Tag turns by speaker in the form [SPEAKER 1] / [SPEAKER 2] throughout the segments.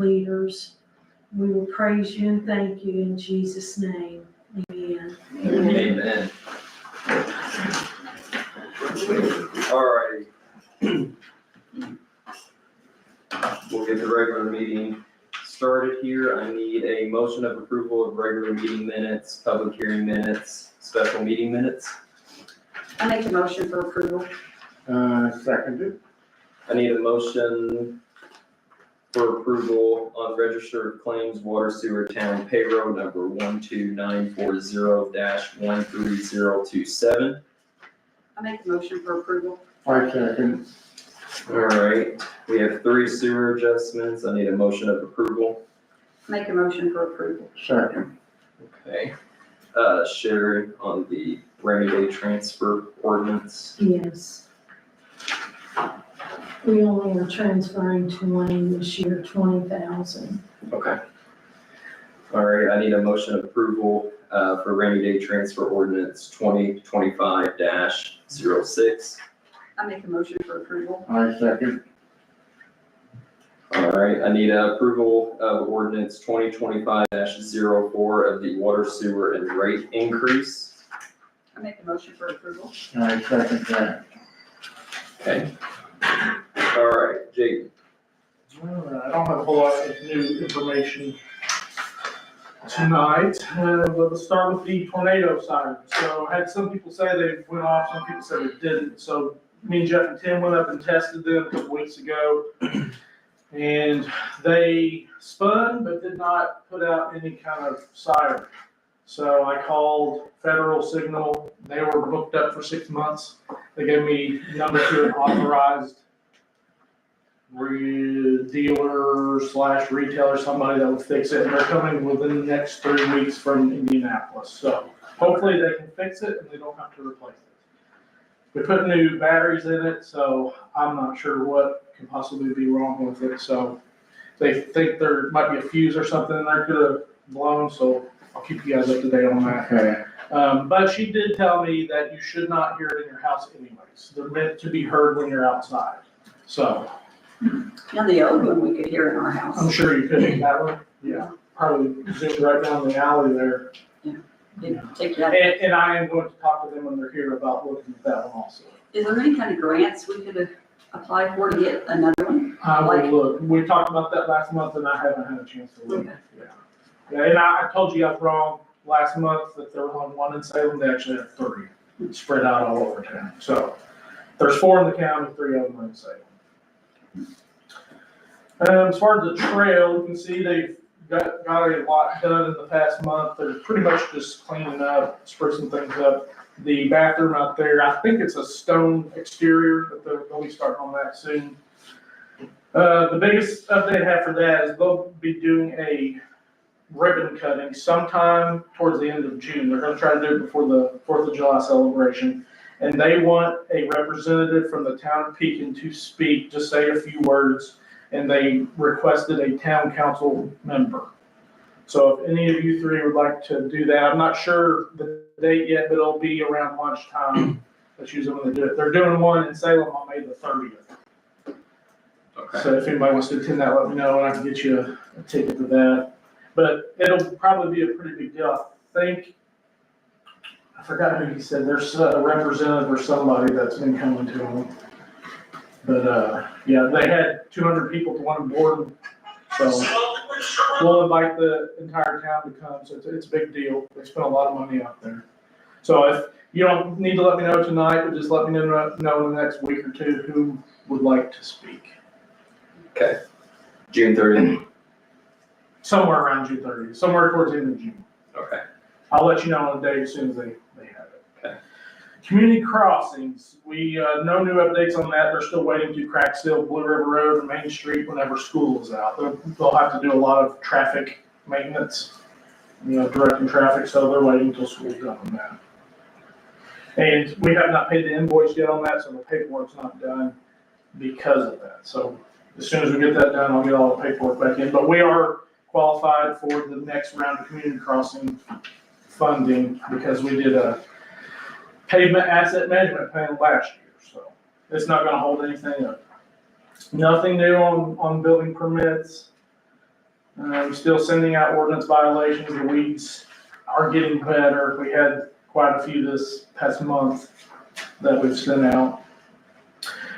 [SPEAKER 1] leaders. We will praise you and thank you in Jesus' name. Amen.
[SPEAKER 2] Amen. All righty. We'll get the regular meeting started here. I need a motion of approval of regular meeting minutes, public hearing minutes, special meeting minutes.
[SPEAKER 3] I make a motion for approval.
[SPEAKER 4] Seconded.
[SPEAKER 2] I need a motion for approval on register of claims, water sewer town payroll number 12940-13027.
[SPEAKER 3] I make a motion for approval.
[SPEAKER 4] I second.
[SPEAKER 2] All right, we have 3 sewer adjustments. I need a motion of approval.
[SPEAKER 3] Make a motion for approval.
[SPEAKER 4] Second.
[SPEAKER 2] Okay. Sherry, on the rainy day transfer ordinance.
[SPEAKER 1] Yes. We only are transferring to Wayne this year, 20,000.
[SPEAKER 2] Okay. All right, I need a motion of approval for rainy day transfer ordinance 2025-06.
[SPEAKER 3] I make a motion for approval.
[SPEAKER 4] I second.
[SPEAKER 2] All right, I need approval of ordinance 2025-04 of the water sewer and rate increase.
[SPEAKER 3] I make a motion for approval.
[SPEAKER 4] I second that.
[SPEAKER 2] Okay. All right, Jake.
[SPEAKER 5] I don't have a whole lot of new information tonight. Let's start with the tornado siren. So I had some people say they went off, some people said they didn't. So me and Jeff and Tim went up and tested them a couple weeks ago. And they spun but did not put out any kind of siren. So I called Federal Signal. They were booked up for 6 months. They gave me number to an authorized dealer/retailer, somebody that would fix it. And they're coming within the next 3 weeks from Indianapolis. So hopefully they can fix it and they don't have to replace it. We put new batteries in it, so I'm not sure what can possibly be wrong with it. So they think there might be a fuse or something in there could have blown, so I'll keep you guys up to date on that.
[SPEAKER 4] Okay.
[SPEAKER 5] But she did tell me that you should not hear it in your house anyways. They're meant to be heard when you're outside. So
[SPEAKER 3] Now the old one we could hear in our house.
[SPEAKER 5] I'm sure you could in that one. Yeah, probably zoom right down the alley there.
[SPEAKER 3] Take that.
[SPEAKER 5] And I am going to talk to them when they're here about looking at that one also.
[SPEAKER 3] Is there any kind of grants we could apply for to get another one?
[SPEAKER 5] I will look. We talked about that last month and I haven't had a chance to look.
[SPEAKER 3] Okay.
[SPEAKER 5] Yeah, and I told you I was wrong last month that there was only 1 in Salem. They actually have 3 spread out all over town. So there's 4 in the county, 3 of them are in Salem. As far as the trail, you can see they've got a lot done in the past month. They're pretty much just cleaning up, sprucing things up. The bathroom out there, I think it's a stone exterior, but they'll be starting on that soon. The biggest update I have for that is they'll be doing a ribbon cutting sometime towards the end of June. They're going to try to do it before the 4th of July celebration. And they want a representative from the town of Pekin to speak, just say a few words. And they requested a town council member. So if any of you 3 would like to do that, I'm not sure the date yet, but it'll be around lunchtime. That's usually when they do it. They're doing one in Salem on May the 30th.
[SPEAKER 2] Okay.
[SPEAKER 5] So if anybody wants to attend that, let me know and I can get you a ticket to that. But it'll probably be a pretty big deal. I forgot who he said. There's a representative or somebody that's been coming to them. But yeah, they had 200 people to one board. So we'll invite the entire town to come. So it's a big deal. They spent a lot of money out there. So if you don't need to let me know tonight, but just let me know in the next week or 2 who would like to speak.
[SPEAKER 2] Okay. June 30th.
[SPEAKER 5] Somewhere around June 30th, somewhere towards the end of June.
[SPEAKER 2] Okay.
[SPEAKER 5] I'll let you know on the day as soon as they have it.
[SPEAKER 2] Okay.
[SPEAKER 5] Community crossings, we, no new updates on that. They're still waiting to crack seal Blue River Road and Main Street whenever school is out. They'll have to do a lot of traffic maintenance, directing traffic, so they're waiting until school's done on that. And we have not paid the invoice yet on that, so the paperwork's not done because of that. So as soon as we get that done, I'll get all the paperwork back in. But we are qualified for the next round of community crossing funding because we did a pavement asset management plan last year. So it's not going to hold anything up. Nothing new on building permits. Still sending out ordinance violations. The weeds are getting better. We had quite a few this past month that we've sent out.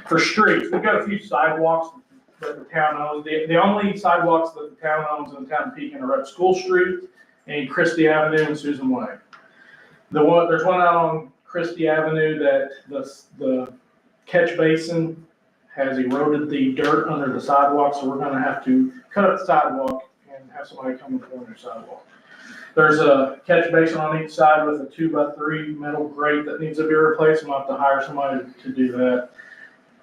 [SPEAKER 5] For streets, we've got a few sidewalks that the town owns. The only sidewalks that the town owns in the town of Pekin are up School Street and Christie Avenue and Susan Way. There's one out on Christie Avenue that the catch basin has eroded the dirt under the sidewalk, so we're gonna have to cut up the sidewalk and have somebody come and pour in their sidewalk. There's a catch basin on each side with a 2x3 metal grate that needs to be replaced. We'll have to hire somebody to do that.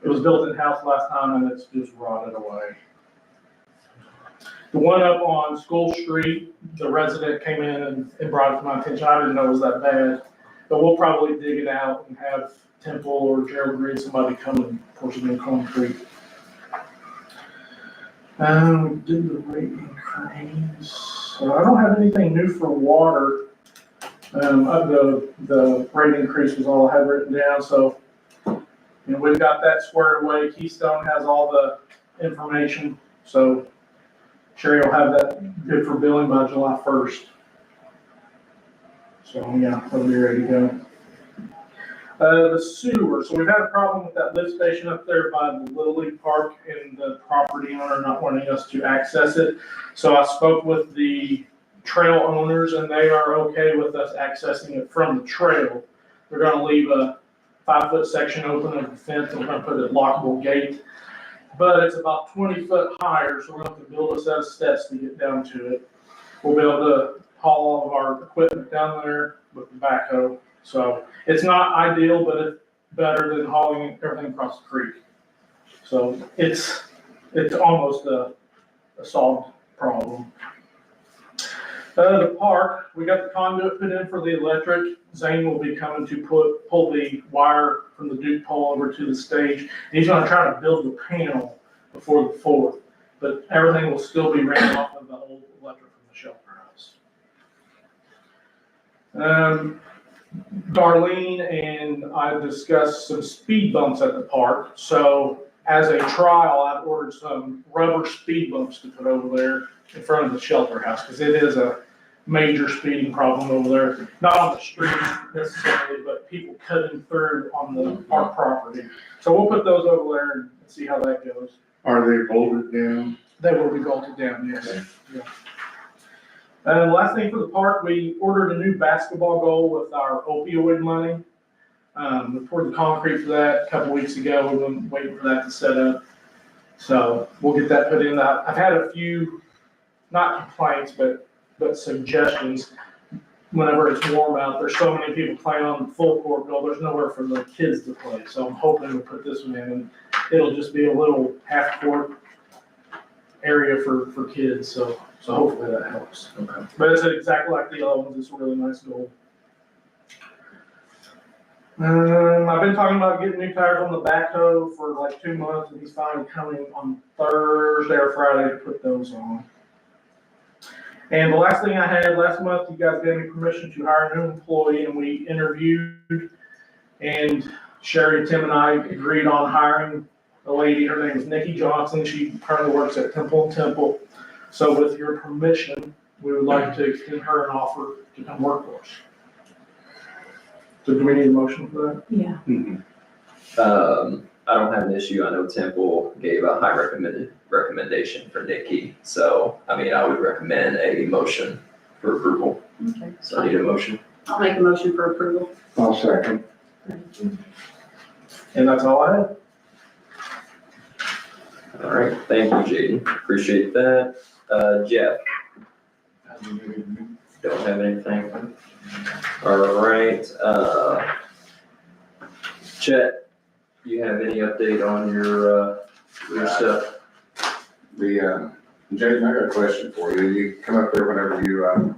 [SPEAKER 5] It was built in-house last time and it's just rotted away. The one up on School Street, the resident came in and brought it to my attention. I didn't know it was that bad, but we'll probably dig it out and have Temple or Gerald Green, somebody come and pour some new concrete. We did the rate increase. So I don't have anything new for water. The rate increase was all I had written down, so we've got that squared away. Keystone has all the information, so Sherry will have that good for billing by July 1st. So yeah, we'll be ready to go. The sewer, so we've had a problem with that lift station up there by the Little League Park and the property owner not wanting us to access it. So I spoke with the trail owners and they are okay with us accessing it from the trail. They're gonna leave a 5-foot section open of the fence and we're gonna put a lockable gate. But it's about 20 foot higher, so we're gonna have to build a set of steps to get down to it. We'll be able to haul all of our equipment down there with the backhoe. So it's not ideal, but it's better than hauling everything across the creek. So it's almost a solved problem. The park, we got the conduit put in for the electric. Zane will be coming to pull the wire from the Duke pole over to the stage. And he's gonna try to build the panel before the 4th, but everything will still be ran off of the old electric from the shelter house. Darlene and I discussed some speed bumps at the park. So as a trial, I've ordered some rubber speed bumps to put over there in front of the shelter house, because it is a major speeding problem over there. Not on the street necessarily, but people cutting through on our property. So we'll put those over there and see how that goes.
[SPEAKER 4] Are they bolted down?
[SPEAKER 5] They will be bolted down, yes. Okay. Yeah. And last thing for the park, we ordered a new basketball goal with our opioid money. We poured the concrete for that a couple weeks ago. We've been waiting for that to set up. So we'll get that put in. I've had a few, not complaints, but suggestions. Whenever it's warm out, there's so many people playing on the full court goal, there's nowhere for the kids to play. So I'm hoping to put this one in and it'll just be a little half court area for kids. So hopefully that helps. Okay. But it's exactly like the other ones. It's a really nice goal. I've been talking about getting new tires on the backhoe for like 2 months, and he's finally coming on Thursday or Friday to put those on. And the last thing I had last month, you guys gave me permission to hire a new employee, and we interviewed, and Sherry, Tim, and I agreed on hiring a lady. Her name is Nikki Johnson. She currently works at Temple & Temple. So with your permission, we would like to extend her an offer to come work for us. So do we need a motion for that?
[SPEAKER 1] Yeah.
[SPEAKER 2] I don't have an issue. I know Temple gave a high recommendation for Nikki. So, I mean, I would recommend a motion for approval.
[SPEAKER 3] Okay.
[SPEAKER 2] So I need a motion.
[SPEAKER 3] I'll make a motion for approval.
[SPEAKER 4] I'll second.
[SPEAKER 5] And that's all I have.
[SPEAKER 2] All right, thank you, Jaden. Appreciate that. Jeff, don't have anything. All right, Chet, you have any update on your stuff?
[SPEAKER 6] Jaden, I got a question for you. You come up there whenever you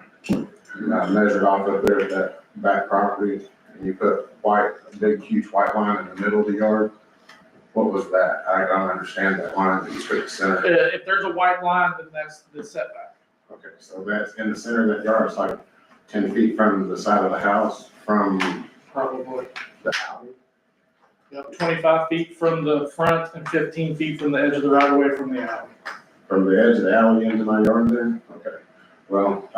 [SPEAKER 6] measured off up there at that back property, and you put a big huge white line in the middle of the yard. What was that? I don't understand that line that you put in the center.
[SPEAKER 5] If there's a white line, then that's the setback.
[SPEAKER 6] Okay, so that's in the center of that yard. It's like 10 feet from the side of the house, from
[SPEAKER 5] Probably.
[SPEAKER 6] the alley.
[SPEAKER 5] Yep, 25 feet from the front and 15 feet from the edge of the right of way from the alley.
[SPEAKER 6] from the edge of the alley into my yard there? Okay. Well,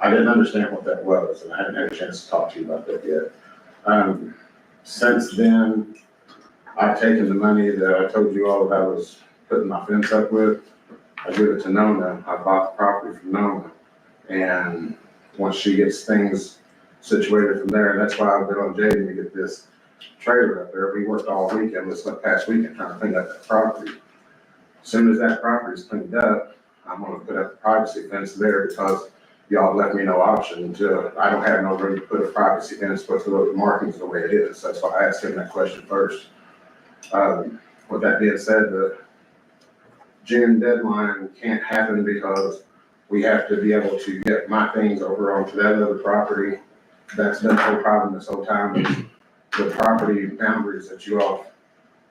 [SPEAKER 6] I didn't understand what that was, and I hadn't had a chance to talk to you about that yet. Since then, I've taken the money that I told you all that I was putting my fence up with, I give it to Nona. I bought the property from Nona. And once she gets things situated from there, and that's why I've been on Jaden to get this trailer up there. We worked all weekend, this past weekend, trying to clean up that property. As soon as that property is cleaned up, I'm gonna put up a privacy fence there because y'all left me no option to, I don't have no room to put a privacy fence with the markings the way it is. That's why I asked him that question first. With that being said, the June deadline can't happen because we have to be able to get my things over onto that other property. That's been the whole problem this whole time, is the property boundaries that you all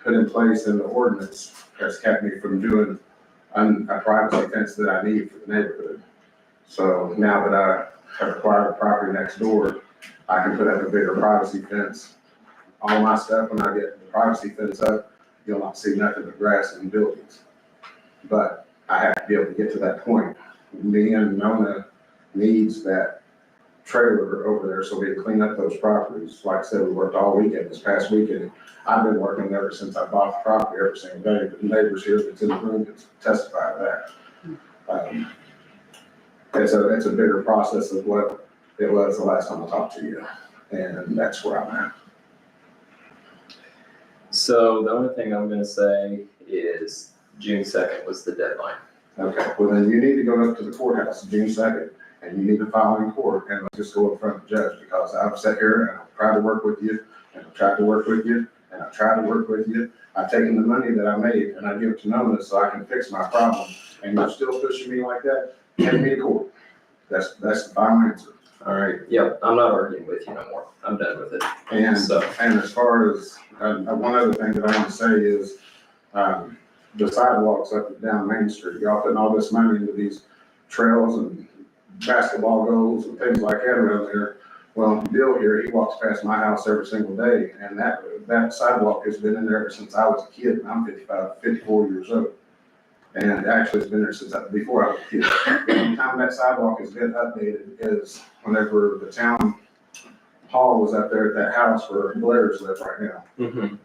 [SPEAKER 6] put in place in the ordinance has kept me from doing a privacy fence that I need for the neighborhood. So now that I have acquired the property next door, I can put up a bigger privacy fence. All my stuff, when I get the privacy fence up, you'll not see nothing but grass and buildings. But I have to be able to get to that point. Me and Nona needs that trailer over there so we can clean up those properties. Like I said, we worked all weekend, this past weekend. I've been working ever since I bought the property every single day. The neighbors here that's in the room can testify to that. It's a bigger process of what it was the last time I talked to you. And that's where I'm at.
[SPEAKER 2] So the only thing I'm gonna say is June 2nd was the deadline.
[SPEAKER 6] Okay, well then you need to go up to the courthouse June 2nd, and you need to file in court, and let's just go in front of the judge, because I've sat here and I've tried to work with you, and I've tried to work with you, and I've tried to work with you. I've taken the money that I made and I give it to Nona so I can fix my problem, and you're still pushing me like that, take me to court. That's the final answer.
[SPEAKER 2] All right, yep, I'm not arguing with you no more. I'm done with it.
[SPEAKER 6] And,
[SPEAKER 2] So,
[SPEAKER 6] and as far as, one other thing that I want to say is, the sidewalks up and down Main Street, y'all putting all this money into these trails and basketball goals and things like that around there. Well, Bill here, he walks past my house every single day, and that sidewalk has been in there ever since I was a kid, and I'm 54 years old. And actually, it's been there since before I was a kid. The only time that sidewalk has been updated is whenever the town hall was up there at that house where Blair's live right now.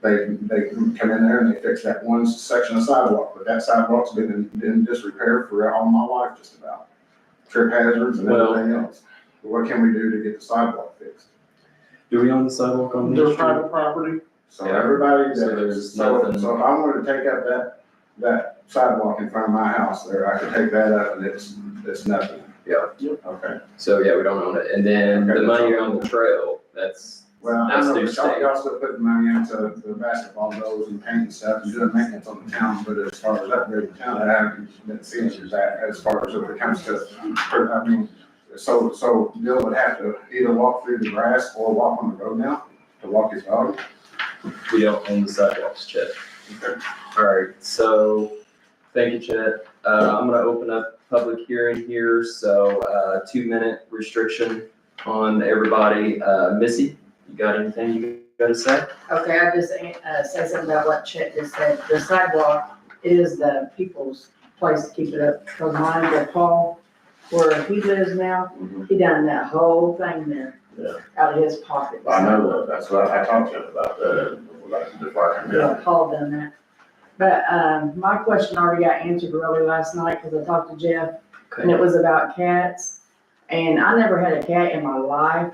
[SPEAKER 6] They come in there and they fix that one section of sidewalk, but that sidewalk's been in disrepair for all my life, just about. Trip hazards and everything else. What can we do to get the sidewalk fixed?
[SPEAKER 2] do we own the sidewalk on
[SPEAKER 5] Their
[SPEAKER 2] Main Street?
[SPEAKER 5] private property.
[SPEAKER 6] So everybody,
[SPEAKER 2] So there's
[SPEAKER 6] so
[SPEAKER 2] nothing.
[SPEAKER 6] if I wanted to take up that sidewalk in front of my house there, I could take that up and it's nothing.
[SPEAKER 2] Yeah.
[SPEAKER 6] Okay.
[SPEAKER 2] So yeah, we don't own it. And then
[SPEAKER 6] Okay,
[SPEAKER 2] the
[SPEAKER 6] that's
[SPEAKER 2] money
[SPEAKER 6] all.
[SPEAKER 2] on the trail, that's,
[SPEAKER 6] Well, I
[SPEAKER 2] That's
[SPEAKER 6] know,
[SPEAKER 2] their
[SPEAKER 6] but y'all,
[SPEAKER 2] state.
[SPEAKER 6] y'all still putting money into the basketball goals and paint and stuff and doing maintenance on the town, but as far as upgrading the town, I haven't been seeing that as far as if it comes to, I mean, so Bill would have to either walk through the grass or walk on the road now to walk his dog.
[SPEAKER 2] we don't own the sidewalks, Chet. All right, so thank you, Chet. I'm gonna open up public hearing here, so 2-minute restriction on everybody. Missy, you got anything you gotta say?
[SPEAKER 7] Okay, I just say something about what Chet just said. The sidewalk is the people's place to keep it up. Because mine, where Paul, where he lives now, he done that whole thing there.
[SPEAKER 6] Yeah.
[SPEAKER 7] Out of his pocket.
[SPEAKER 6] I know that, that's what I talked to him about that before I come
[SPEAKER 7] Yeah,
[SPEAKER 6] in.
[SPEAKER 7] Paul done that. But, my question already got answered really last night, because I talked to Jeff, and it was about cats. And I never had a cat in my life,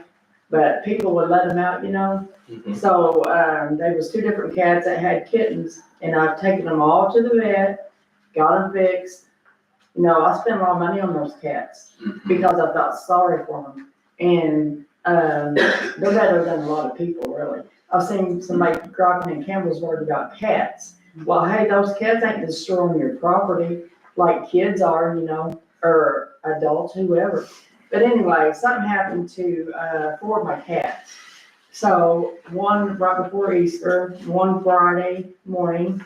[SPEAKER 7] but people would let them out, you know?
[SPEAKER 2] Mhm.
[SPEAKER 7] So, there was 2 different cats that had kittens, and I've taken them all to the vet, got them fixed. You know, I spent a lot of money on those cats, because I felt sorry for them. And, they're better than a lot of people, really. I've seen somebody Crockett and Campbell's worried about cats. Well, hey, those cats ain't destroying your property like kids are, you know, or adults, whoever. But anyway, something happened to 4 of my cats. So one right before Easter, one Friday morning,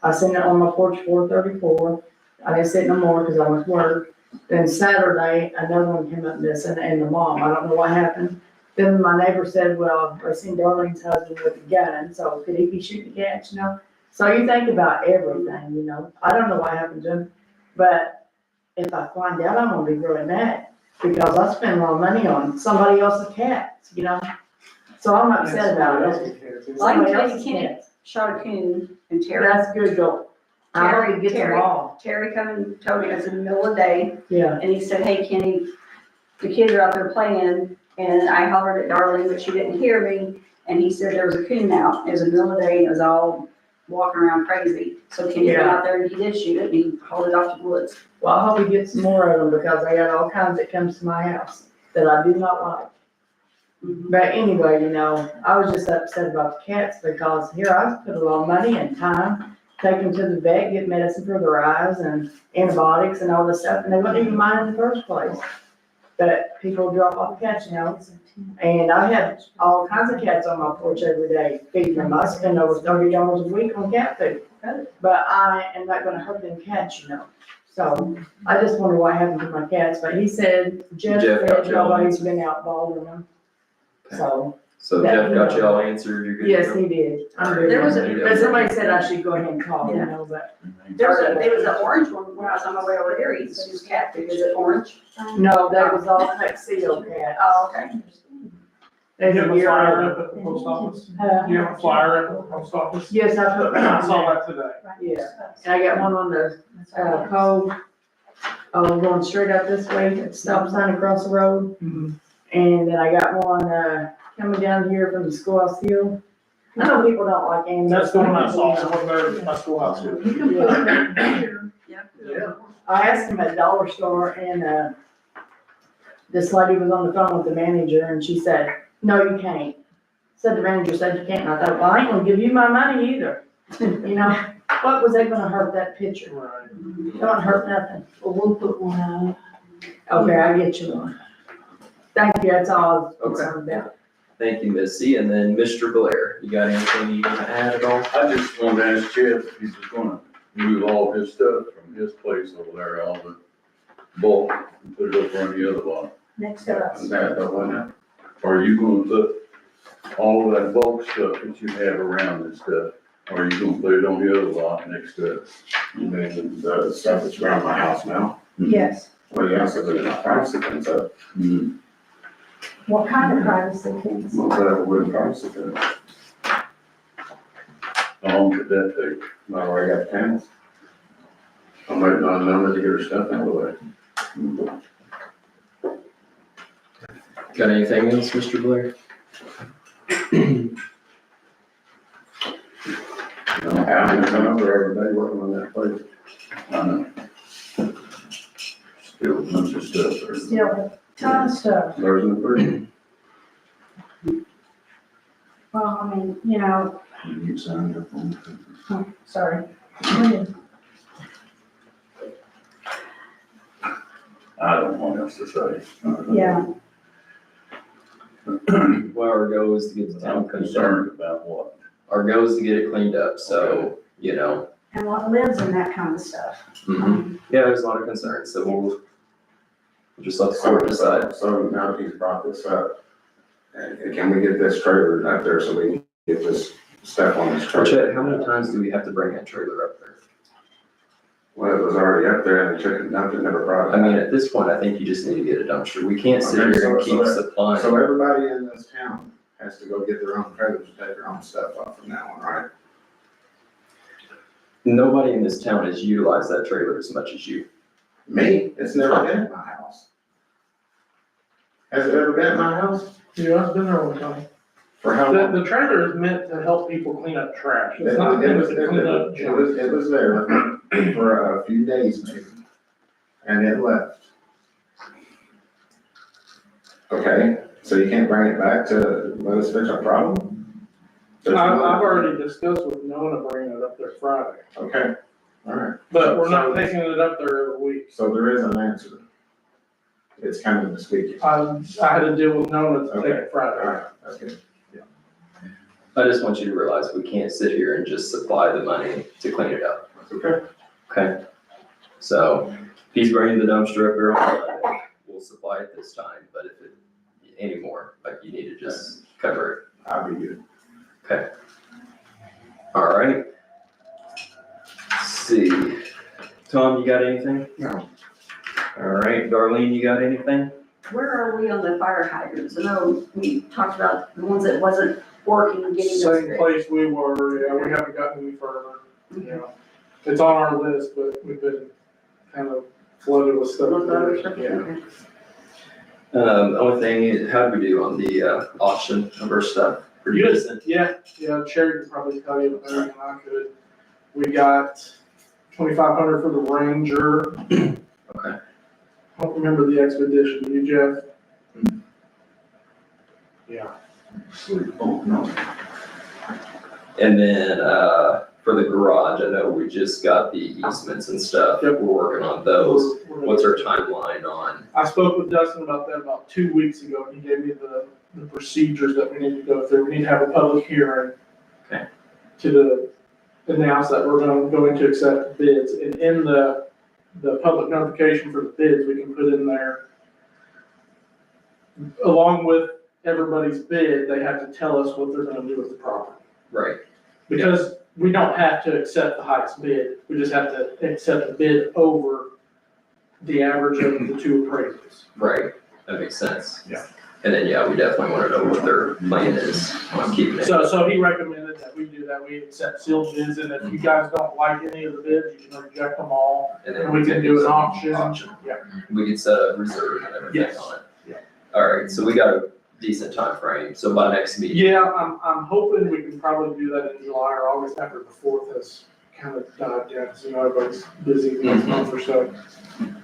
[SPEAKER 7] I seen it on my porch 434. I didn't see it no more because I was at work. Then Saturday, another one came up missing, and the mom, I don't know what happened. Then my neighbor said, well, I seen Darlene's husband with a gun, so could he be shooting cats, you know? So you think about everything, you know? I don't know what happened to him. But if I find out, I'm gonna be really mad, because I spend a lot of money on somebody else's cats, you know? So I'm upset about it.
[SPEAKER 3] Well, I can
[SPEAKER 7] Somebody
[SPEAKER 3] tell you,
[SPEAKER 7] else's
[SPEAKER 3] Kenny
[SPEAKER 7] cats.
[SPEAKER 3] shot a coon and Terry.
[SPEAKER 7] That's good, Joel. I hope he gets them
[SPEAKER 3] Terry.
[SPEAKER 7] all.
[SPEAKER 3] Terry come and told me it was in the middle of the day,
[SPEAKER 7] Yeah.
[SPEAKER 3] and he said, hey, Kenny, the kids are out there playing, and I hollered at Darlene, but she didn't hear me, and he said there was a coon out, it was in the middle of the day, and it was all walking around crazy. So Kenny went out there and he did shoot it, and he hauled it off to the woods.
[SPEAKER 7] Well, I hope he gets some more of them, because I got all kinds that comes to my house that I do not like. But anyway, you know, I was just upset about the cats, because here I've put a lot of money and time, take them to the vet, get medicine for their eyes and antibiotics and all this stuff, and they wouldn't even mind in the first place. But people drop off the cats, you know, and I have all kinds of cats on my porch every day, feeding them. I spend over $30 a week on cat food. But I am not gonna hurt them cats, you know. So I just wonder what happened to my cats, but he said, Jeff
[SPEAKER 2] Jeff got
[SPEAKER 7] said
[SPEAKER 2] you all
[SPEAKER 7] nobody's
[SPEAKER 2] answered.
[SPEAKER 7] been out bothering them. So,
[SPEAKER 2] So Jeff got you all answered, you're good to
[SPEAKER 7] yes,
[SPEAKER 2] go?
[SPEAKER 7] he did. I'm good.
[SPEAKER 3] There was
[SPEAKER 7] But somebody said I should go ahead and call, you know, but.
[SPEAKER 3] There was an orange one when I was on my way over there, he said his cat food, is it orange?
[SPEAKER 7] No, that was all tuxedo cat.
[SPEAKER 3] Oh, okay.
[SPEAKER 5] You
[SPEAKER 7] There's
[SPEAKER 5] have
[SPEAKER 7] a
[SPEAKER 5] a
[SPEAKER 7] year
[SPEAKER 5] flyer
[SPEAKER 7] on
[SPEAKER 5] up at the post office?
[SPEAKER 7] it.
[SPEAKER 5] You have a flyer at the post office?
[SPEAKER 7] Yes, I put one
[SPEAKER 5] I
[SPEAKER 7] on
[SPEAKER 5] saw
[SPEAKER 7] there.
[SPEAKER 5] that today.
[SPEAKER 7] Yeah, and I got one on the, pole, going straight up this way, at stop sign across the road.
[SPEAKER 5] Mhm.
[SPEAKER 7] And then I got one, coming down here from the schoolhouse hill. I know people don't like animals.
[SPEAKER 5] That's the one I saw, the one there at my schoolhouse.
[SPEAKER 3] You can put it here.
[SPEAKER 5] Yeah.
[SPEAKER 7] I asked him at Dollar Store, and, this lady was on the phone with the manager, and she said, no, you can't. Said the manager said you can't, and I thought, well, I ain't gonna give you my money either. You know, what was that gonna hurt that picture?
[SPEAKER 5] Right.
[SPEAKER 7] Don't hurt nothing.
[SPEAKER 1] Well, we'll put one out.
[SPEAKER 7] Okay, I get you one. Thank you, that's all I was
[SPEAKER 2] Okay.
[SPEAKER 7] concerned about.
[SPEAKER 2] Thank you, Missy, and then Mr. Blair, you got anything you wanna add at all?
[SPEAKER 4] I just wanted to ask Chad if he's just gonna move all his stuff from his place over there, all the bulk, and put it over on the other lot.
[SPEAKER 1] Next to us.
[SPEAKER 4] And that, the one, are you gonna put all that bulk stuff that you have around and stuff, or are you gonna put it on the other lot next to it?
[SPEAKER 6] You mean the stuff that's around my house now?
[SPEAKER 1] Yes.
[SPEAKER 6] Well, yeah, so there's my privacy fence up.
[SPEAKER 4] Hmm.
[SPEAKER 1] What kind of privacy fence?
[SPEAKER 6] We'll put up a wooden privacy fence.
[SPEAKER 4] How long could that take?
[SPEAKER 6] I already got the panels. I'm waiting on Nona to get her stuff out of the way.
[SPEAKER 2] Got anything else, Mr. Blair?
[SPEAKER 6] I'm coming over every day working on that place.
[SPEAKER 4] I know. Still a bunch of stuff there.
[SPEAKER 1] Still, ton of stuff.
[SPEAKER 6] There's no proof.
[SPEAKER 1] Well, I mean, you know,
[SPEAKER 4] You signed up on it.
[SPEAKER 1] sorry.
[SPEAKER 4] I don't want else to say.
[SPEAKER 1] Yeah.
[SPEAKER 2] Well, our goal is to get the town
[SPEAKER 4] I'm
[SPEAKER 2] cleaned up.
[SPEAKER 4] concerned about what?
[SPEAKER 2] Our goal is to get it cleaned up, so, you know.
[SPEAKER 1] And what lives in that kind of stuff.
[SPEAKER 2] Yeah, there's a lot of concerns, so we'll just let the court decide.
[SPEAKER 6] So now that he's brought this up, can we get this trailer up there so we can get this stuff on this trailer?
[SPEAKER 2] Chet, how many times do we have to bring that trailer up there?
[SPEAKER 6] Well, it was already up there and they took it, nothing, never brought it.
[SPEAKER 2] I mean, at this point, I think you just need to get a dumpster. We can't sit here and keep supplying.
[SPEAKER 6] So everybody in this town has to go get their own trailers and take their own stuff off from now on, right?
[SPEAKER 2] Nobody in this town has utilized that trailer as much as you.
[SPEAKER 6] Me, it's never been at my house. Has it ever been at my house?
[SPEAKER 5] Yeah, I've been there all the time.
[SPEAKER 6] For how long?
[SPEAKER 5] The trailer is meant to help people clean up trash.
[SPEAKER 6] It
[SPEAKER 5] It's not
[SPEAKER 6] was,
[SPEAKER 5] meant to clean up junk.
[SPEAKER 6] it was there for a few days maybe, and it left. Okay, so you can't bring it back to let us fix our problem?
[SPEAKER 5] I've already discussed with Nona bringing it up there Friday,
[SPEAKER 6] Okay, all right.
[SPEAKER 5] but we're not taking it up there every week.
[SPEAKER 6] So there is an answer. It's kind of this week.
[SPEAKER 5] I had to deal with Nona to take
[SPEAKER 6] Okay.
[SPEAKER 5] it
[SPEAKER 6] All
[SPEAKER 5] Friday.
[SPEAKER 6] right, that's good.
[SPEAKER 2] I just want you to realize we can't sit here and just supply the money to clean it up.
[SPEAKER 6] Okay.
[SPEAKER 2] Okay? So if he's bringing the dumpster up there on Friday, we'll supply it this time, but if it, anymore, like you need to just cover it.
[SPEAKER 6] I'll be good.
[SPEAKER 2] Okay. All right. Let's see. Tom, you got anything?
[SPEAKER 6] No.
[SPEAKER 2] All right, Darlene, you got anything?
[SPEAKER 3] Where are we on the fire hydrants? I know we talked about the ones that wasn't working, getting those
[SPEAKER 5] Same
[SPEAKER 3] fixed.
[SPEAKER 5] place we were, yeah, we haven't gotten any further, you know. It's on our list, but we've been kind of flooded with stuff.
[SPEAKER 3] Those other stuff,
[SPEAKER 5] Yeah.
[SPEAKER 3] okay.
[SPEAKER 2] The only thing is, how do we do on the auction of our stuff? Pretty
[SPEAKER 5] Good.
[SPEAKER 2] decent.
[SPEAKER 5] Yeah, Cherry could probably tell you better than I could. We got 2,500 for the Ranger.
[SPEAKER 2] Okay.
[SPEAKER 5] I don't remember the Expedition, do you, Jeff? Yeah.
[SPEAKER 4] Oh, no.
[SPEAKER 2] And then, for the garage, I know we just got the easements and stuff.
[SPEAKER 5] Yep.
[SPEAKER 2] We're working on those.
[SPEAKER 5] We're-
[SPEAKER 2] What's our timeline on?
[SPEAKER 5] I spoke with Dustin about that about 2 weeks ago, and he gave me the procedures that we need to go through. We need to have a public hearing.
[SPEAKER 2] Okay.
[SPEAKER 5] To announce that we're going to accept bids, and in the public notification for the bids, we can put in there, along with everybody's bid, they have to tell us what they're gonna do with the property.
[SPEAKER 2] Right,
[SPEAKER 5] Because we don't have to accept the highest bid, we just have to accept the bid over the average of the two appraisals.
[SPEAKER 2] right. That makes sense.
[SPEAKER 5] Yeah.
[SPEAKER 2] And then, yeah, we definitely want to know what their plan is on keeping it.
[SPEAKER 5] So he recommended that we do that, we accept sealed bids, and if you guys don't like any of the bids, you can reject them all.
[SPEAKER 2] And
[SPEAKER 5] And we can do an auction. Yeah.
[SPEAKER 2] We could set a reserve and everything
[SPEAKER 5] Yes.
[SPEAKER 2] on it.
[SPEAKER 5] Yeah.
[SPEAKER 2] All right, so we got a decent time frame. So by next meeting.
[SPEAKER 5] Yeah, I'm hoping we can probably do that in July or August after the 4th has kind of died down, so everybody's busy next month or so.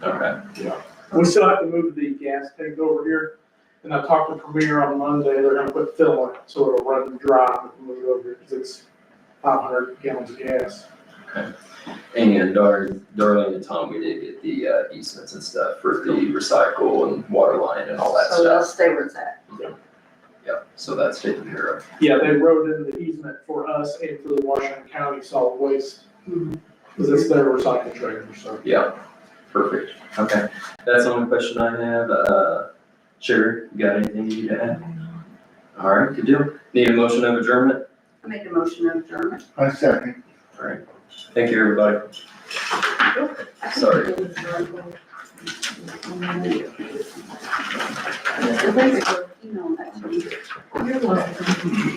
[SPEAKER 2] Okay,
[SPEAKER 5] We still have to move the gas tank over here, and I talked to Premier on Monday, they're gonna put fill in it, so it'll run dry when we move it over here, because it's 500 gallons of gas.
[SPEAKER 2] and Darlene and Tom, we did get the easements and stuff for the recycle and water line and all that
[SPEAKER 3] So they'll
[SPEAKER 2] stuff.
[SPEAKER 3] stay where it's at.
[SPEAKER 2] Yep, so that's taken care of.
[SPEAKER 5] Yeah, they wrote in the easement for us and for the Washington County solid waste, because it's their recycling trailer, so.
[SPEAKER 2] Yeah, perfect. Okay, that's the only question I have. Sherry, you got anything you need to add? All right, good deal. Need a motion of adjournment?
[SPEAKER 3] I make a motion of adjournment.
[SPEAKER 6] I second.
[SPEAKER 2] All right. Thank you, everybody. Sorry.
[SPEAKER 3] Thanks for emailing that to me.
[SPEAKER 1] You're welcome.